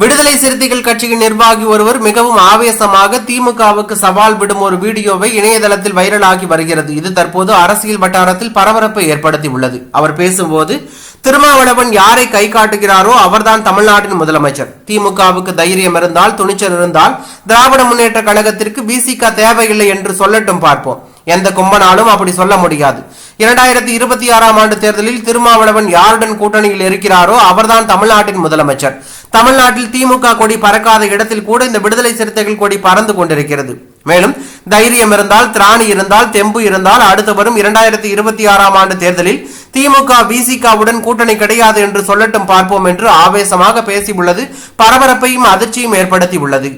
விடுதலை சிறுத்தைகள் கட்சியின் நிர்வாகி ஒருவர் மிகவும் ஆவேசமாக திமுகவுக்கு சவால் விடும் ஒரு வீடியோவை இணையதளத்தில் வைரலாகி வருகிறது. இது தற்போது அரசியல் வட்டாரத்தில் பரபரப்பை ஏற்படுத்தி உள்ளது. அவர் பேசும்போது, திருமாவளவன் யாரை கை காட்டுகிறாரோ அவர்தான் தமிழ்நாட்டின் முதலமைச்சர். திமுகவுக்கு தைரியம் இருந்தால், துணிச்சல் இருந்தால் திராவிட முன்னேற்ற கழகத்திற்கு விசிக தேவையில்லை என்று சொல்லட்டும், பார்ப்போம். எந்த கும்பனாலும் அப்படி சொல்ல முடியாது. 2026 ஆண்டு தேர்தலில் திருமாவளவன் யாருடன் கூட்டணியில் இருக்கிறாரோ அவர்தான் தமிழ்நாட்டின் முதலமைச்சர். தமிழ்நாட்டில் திமுக கொடி பறக்காத இடத்தில் கூட இந்த விடுதலை சிறுத்தைகள் கொடி பறந்து கொண்டிருக்கிறது. மேலும் தைரியம் இருந்தால், திராணி இருந்தால், தெம்பு இருந்தால் அடுத்து வரும் 2026 ஆண்டு தேர்தலில் திமுக விசிகவுடன் கூட்டணி கிடையாது என்று சொல்லட்டும், பார்ப்போம் என்று ஆவேசமாக பேசியுள்ளது பரபரப்பையும் அதிர்ச்சியும் ஏற்படுத்தி உள்ளது.